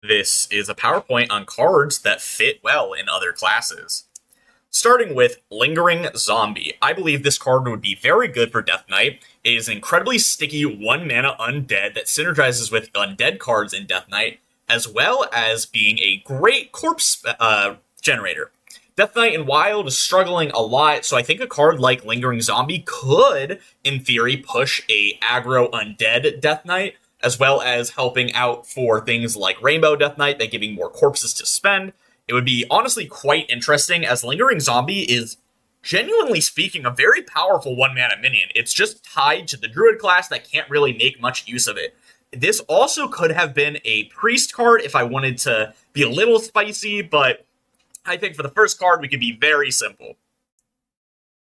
This is a PowerPoint on cards that fit well in other classes. Starting with Lingering Zombie. I believe this card would be very good for Death Knight. It is an incredibly sticky 1-mana undead that synergizes with undead cards in Death Knight, as well as being a great corpse generator. Death Knight in Wild is struggling a lot, so I think a card like Lingering Zombie could, in theory, push a aggro undead Death Knight, as well as helping out for things like Rainbow Death Knight by giving more corpses to spend. It would be honestly quite interesting, as Lingering Zombie is, genuinely speaking, a very powerful 1-mana minion. It's just tied to the Druid class that can't really make much use of it. This also could have been a Priest card if I wanted to be a little spicy, but I think for the first card, we could be very simple.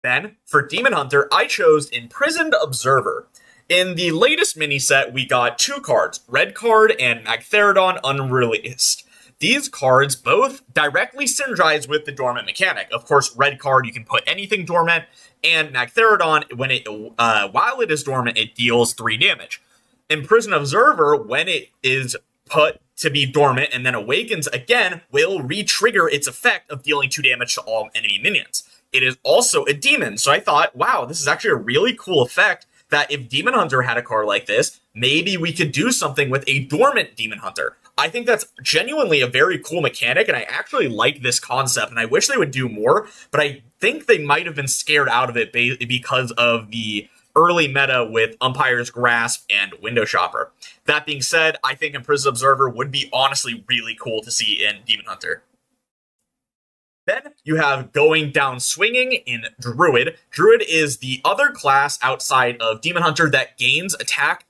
Then, for Demon Hunter, I chose Imprisoned Observer. In the latest mini set, we got two cards, Red Card and Magtheridon Unreleased. These cards both directly synergize with the Dormant mechanic. Of course, Red Card, you can put anything dormant, and Magtheridon, while it is dormant, it deals 3 damage. Imprisoned Observer, when it is put to be dormant and then awakens again, will re-trigger its effect of dealing 2 damage to all enemy minions. It is also a demon, so I thought, wow, this is actually a really cool effect that if Demon Hunter had a card like this, maybe we could do something with a dormant Demon Hunter. I think that's genuinely a very cool mechanic, and I actually like this concept, and I wish they would do more, but I think they might have been scared out of it because of the early meta with Umpire's Grasp and Window Shopper. That being said, I think Imprisoned Observer would be honestly really cool to see in Demon Hunter. Then you have Going Down Swinging in Druid. Druid is the other class outside of Demon Hunter that gains attack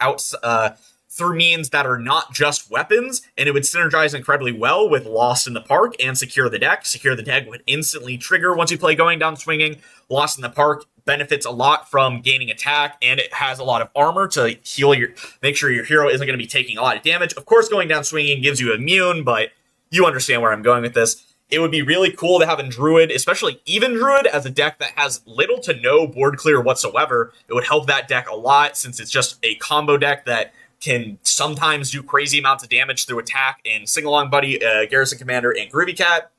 through means that are not just weapons, and it would synergize incredibly well with Lost in the Park and Secure the Deck. Secure the Deck would instantly trigger once you play Going Down Swinging. Lost in the Park benefits a lot from gaining attack, and it has a lot of armor to make sure your hero isn't going to be taking a lot of damage. Of course, Going Down Swinging gives you immune, but you understand where I'm going with this. It would be really cool to have in Druid, especially Even Druid, as a deck that has little to no board clear whatsoever. It would help that deck a lot, since it's just a combo deck that can sometimes do crazy amounts of damage through attack in Sing-Along Buddy, Garrison Commander, and Groovy Cat.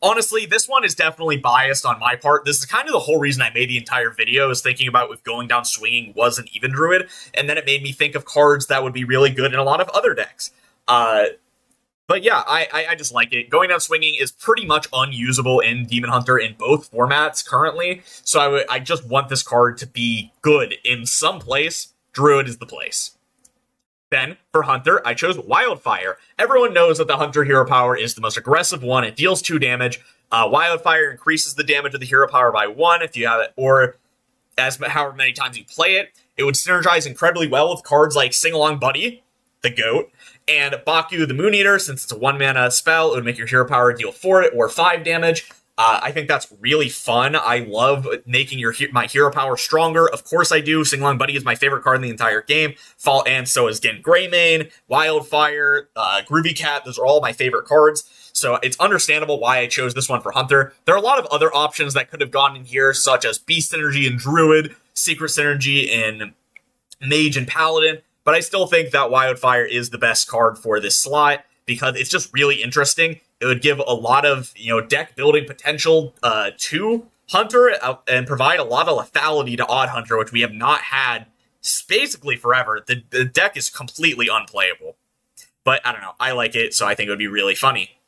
Honestly, this one is definitely biased on my part. This is kind of the whole reason I made the entire video, is thinking about if Going Down Swinging was an Even Druid, and then it made me think of cards that would be really good in a lot of other decks. But yeah, I just like it. Going Down Swinging is pretty much unusable in Demon Hunter in both formats currently, so I just want this card to be good in some place. Druid is the place. Then, for Hunter, I chose Wildfire. Everyone knows that the Hunter hero power is the most aggressive one. It deals 2 damage. Wildfire increases the damage of the hero power by 1 if you have it, or however many times you play it. It would synergize incredibly well with cards like Sing-Along Buddy, the GOAT, and Baku the Moon Eater. Since it's a 1-mana spell, it would make your hero power deal 4 or 5 damage. I think that's really fun. I love making my hero power stronger. Of course I do. Sing-Along Buddy is my favorite card in the entire game. And so is Din Greymane, Wildfire, Groovy Cat. Those are all my favorite cards. So it's understandable why I chose this one for Hunter. There are a lot of other options that could have gone in here, such as Beast Synergy in Druid, Secret Synergy in Mage and Paladin. But I still think that Wildfire is the best card for this slot, because it's just really interesting. It would give a lot of deck building potential to Hunter and provide a lot of lethality to Odd Hunter, which we have not had basically forever. The deck is completely unplayable. But I don't know. I like it, so I think it would be really funny.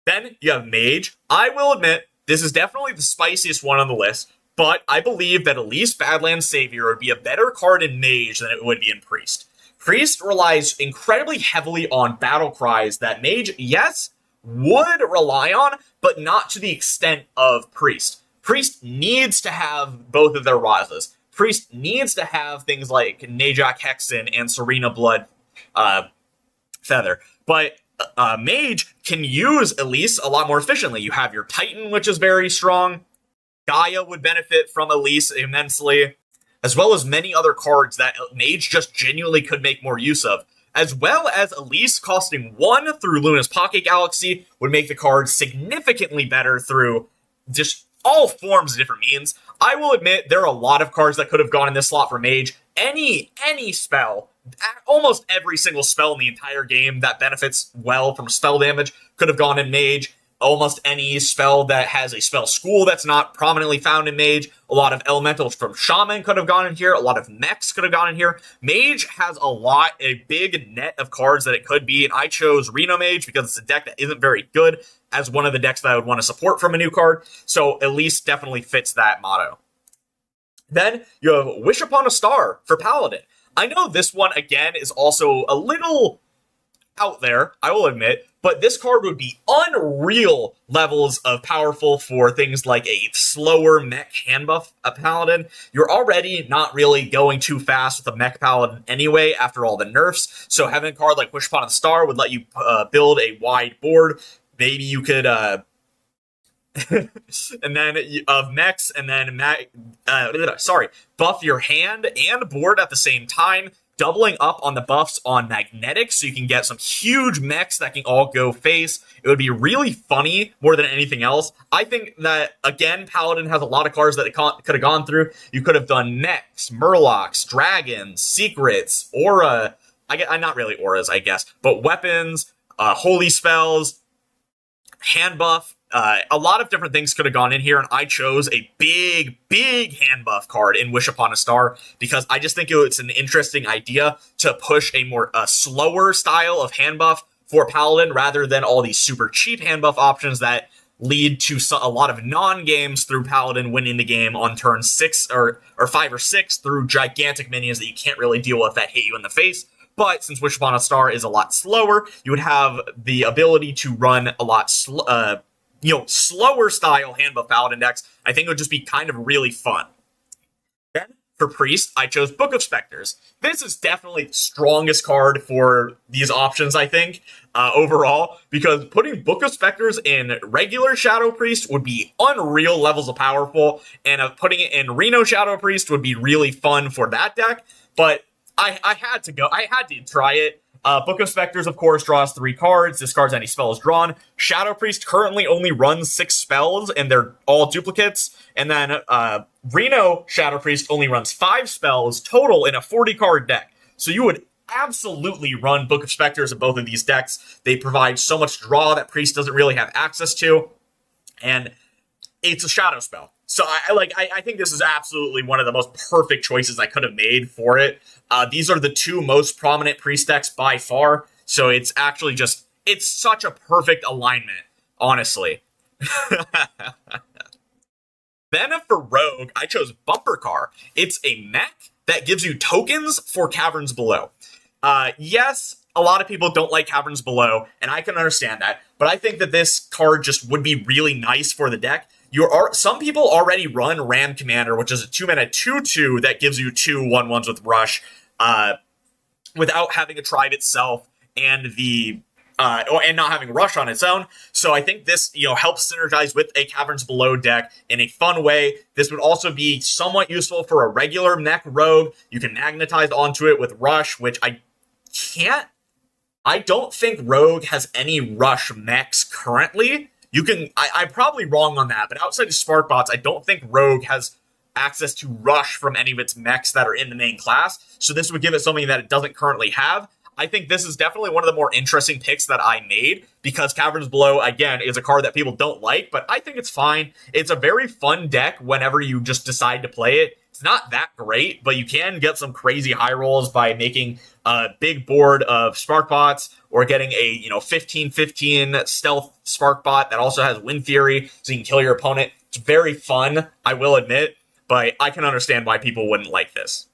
Then you have Mage. I will admit, this is definitely the spiciest one on the list, but I believe that Elise Badlands Savior would be a better card in Mage than it would be in Priest. Priest relies incredibly heavily on battle cries that Mage, yes, would rely on, but not to the extent of Priest. Priest needs to have both of their Razas. Priest needs to have things like Najak Hexen and Serena Blood Feather. But Mage can use Elise a lot more efficiently. You have your Titan, which is very strong. Gaia would benefit from Elise immensely, as well as many other cards that Mage just genuinely could make more use of. As well as Elise costing 1 through Luna's Pocket Galaxy would make the card significantly better through just all forms of different means. I will admit there are a lot of cards that could have gone in this slot for Mage. Any spell almost every single spell in the entire game that benefits well from spell damage could have gone in Mage. Almost any spell that has a spell school that's not prominently found in Mage. A lot of elementals from Shaman could have gone in here. A lot of mechs could have gone in here. Mage has a big net of cards that it could be, and I chose Reno Mage because it's a deck that isn't very good as one of the decks that I would want to support from a new card, so at least definitely fits that motto. Then you have Wish Upon a Star for Paladin. I know this one, again, is also a little out there, I will admit, but this card would be unreal levels of powerful for things like a slower mech hand buff a Paladin. You're already not really going too fast with a mech Paladin anyway after all the nerfs, so having a card like Wish Upon a Star would let you build a wide board. Maybe you could and then of mechs, and then buff your hand and board at the same time, doubling up on the buffs on magnetic, so you can get some huge mechs that can all go face. It would be really funny more than anything else. I think that, again, Paladin has a lot of cards that it could have gone through. You could have done mechs, murlocs, dragons, secrets, aura. Not really auras, I guess, but weapons, holy spells, hand buff. A lot of different things could have gone in here, and I chose a big hand buff card in Wish Upon a Star because I just think it's an interesting idea to push a slower style of hand buff for Paladin rather than all these super cheap hand buff options that lead to a lot of non-games through Paladin winning the game on turn 6 or 5 or 6 through gigantic minions that you can't really deal with that hit you in the face. But since Wish Upon a Star is a lot slower, you would have the ability to run a lot slower style hand buff Paladin decks. I think it would just be kind of really fun. Then, for Priest, I chose Book of Specters. This is definitely the strongest card for these options, I think, overall, because putting Book of Specters in regular Shadow Priest would be unreal levels of powerful, and putting it in Reno Shadow Priest would be really fun for that deck, but I had to try it. Book of Specters, of course, draws 3 cards, discards any spells drawn. Shadow Priest currently only runs 6 spells, and they're all duplicates. And then Reno Shadow Priest only runs 5 spells total in a 40-card deck. So you would absolutely run Book of Specters in both of these decks. They provide so much draw that Priest doesn't really have access to, and it's a shadow spell. So I think this is absolutely one of the most perfect choices I could have made for it. These are the 2 most prominent Priest decks by far. So it's actually it's such a perfect alignment, honestly. Then for Rogue, I chose Bumper Car. It's a mech that gives you tokens for Caverns Below. Yes, a lot of people don't like Caverns Below, and I can understand that. But I think that this card just would be really nice for the deck. Some people already run Ram Commander, which is a 2-mana 2/2 that gives you 2 1/1s with Rush, without having a Tribe itself and and not having Rush on its own. So I think this, helps synergize with a Caverns Below deck in a fun way. This would also be somewhat useful for a regular mech Rogue. You can magnetize onto it with Rush, which I don't think Rogue has any Rush mechs currently. I'm probably wrong on that, but outside of Sparkbots, I don't think Rogue has access to Rush from any of its mechs that are in the main class, so this would give it something that it doesn't currently have. I think this is definitely one of the more interesting picks that I made, because Caverns Below, again, is a card that people don't like, but I think it's fine. It's a very fun deck whenever you just decide to play it. It's not that great, but you can get some crazy high rolls by making a big board of Sparkbots, or getting a 15/15 stealth Sparkbot that also has Wind Fury, so you can kill your opponent. It's very fun, I will admit, but I can understand why people wouldn't like this.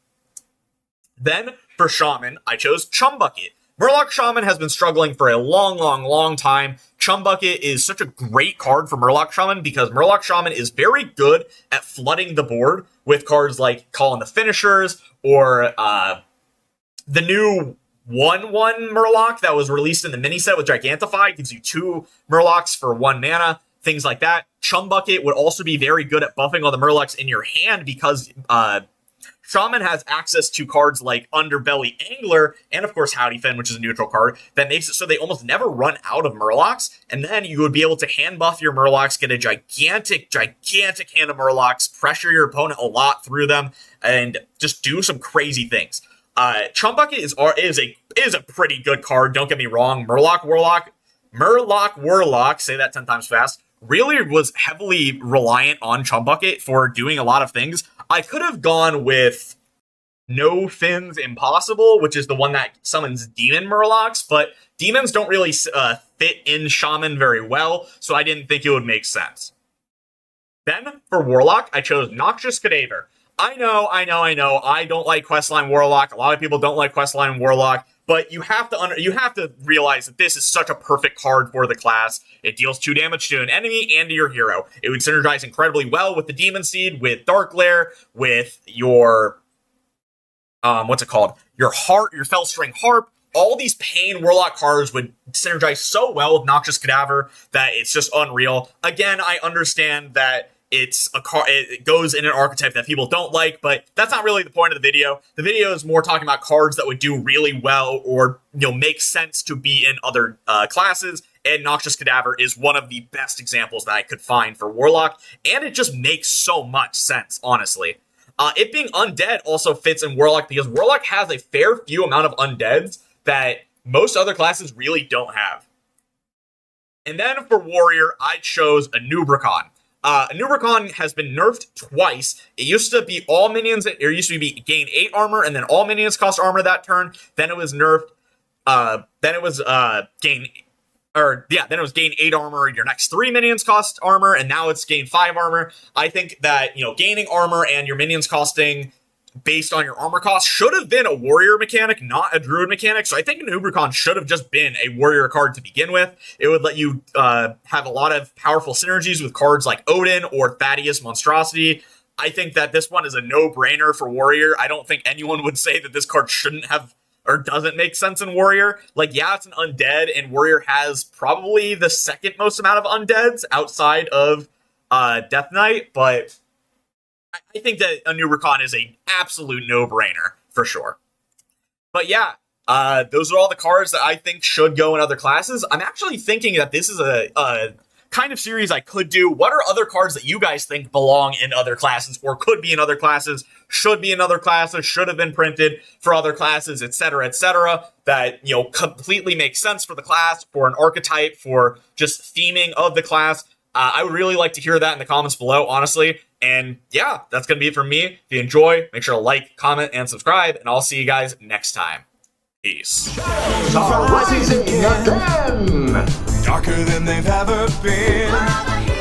Then, for Shaman, I chose Chum Bucket. Murloc Shaman has been struggling for a long time. Chum Bucket is such a great card for Murloc Shaman because Murloc Shaman is very good at flooding the board with cards like Call in the Finishers, or the new 1/1 Murloc that was released in the mini set with Gigantify. Gives you 2 Murlocs for 1 mana, things like that. Chum Bucket would also be very good at buffing all the Murlocs in your hand because Shaman has access to cards like Underbelly Angler, and of course Howdy Fin, which is a neutral card, that makes it so they almost never run out of Murlocs, and then you would be able to hand buff your Murlocs, get a gigantic hand of Murlocs, pressure your opponent a lot through them, and just do some crazy things. Chump Bucket is a pretty good card. Don't get me wrong. Murloc Warlock, say that 10 times fast, really was heavily reliant on Chump Bucket for doing a lot of things. I could have gone with No Fins Impossible, which is the one that summons Demon Murlocs, but demons don't really fit in Shaman very well, so I didn't think it would make sense. Then, for Warlock, I chose Noxious Cadaver. I know, I don't like Questline Warlock. A lot of people don't like Questline Warlock, but you have to realize that this is such a perfect card for the class. It deals 2 damage to an enemy and to your hero. It would synergize incredibly well with the Demon Seed, with Dark Glare, with your your Fellstring Harp. All these Pain Warlock cards would synergize so well with Noxious Cadaver that it's just unreal. Again, I understand that it goes in an archetype that people don't like, but that's not really the point of the video. The video is more talking about cards that would do really well or make sense to be in other classes, and Noxious Cadaver is one of the best examples that I could find for Warlock, and it just makes so much sense, honestly. It being undead also fits in Warlock because Warlock has a fair few amount of undeads that most other classes really don't have. And then for Warrior, I chose a Nubricon. Nubricon has been nerfed twice. It used to be all minions, it used to be gain 8 armor, and then all minions cost armor that turn. Then it was nerfed. Then it was gain 8 armor. Your next 3 minions cost armor, and now it's gain 5 armor. I think that gaining armor and your minions costing based on your armor cost should have been a warrior mechanic, not a druid mechanic. So I think Nubricon should have just been a warrior card to begin with. It would let you have a lot of powerful synergies with cards like Odin or Thaddeus Monstrosity. I think that this one is a no-brainer for warrior. I don't think anyone would say that this card shouldn't have or doesn't make sense in warrior. Like, yeah, it's an undead, and warrior has probably the second most amount of undeads outside of Death Knight, but I think that a Nubricon is an absolute no-brainer, for sure. But yeah, those are all the cards that I think should go in other classes. I'm actually thinking that this is a kind of series I could do. What are other cards that you guys think belong in other classes, or could be in other classes, should be in other classes, should have been printed for other classes, etc., that, completely make sense for the class, for an archetype, for just theming of the class? I would really like to hear that in the comments below, honestly. And yeah, that's going to be it for me. If you enjoy, make sure to like, comment, and subscribe, and I'll see you guys next time. Peace. Rising again, darker than they've ever been.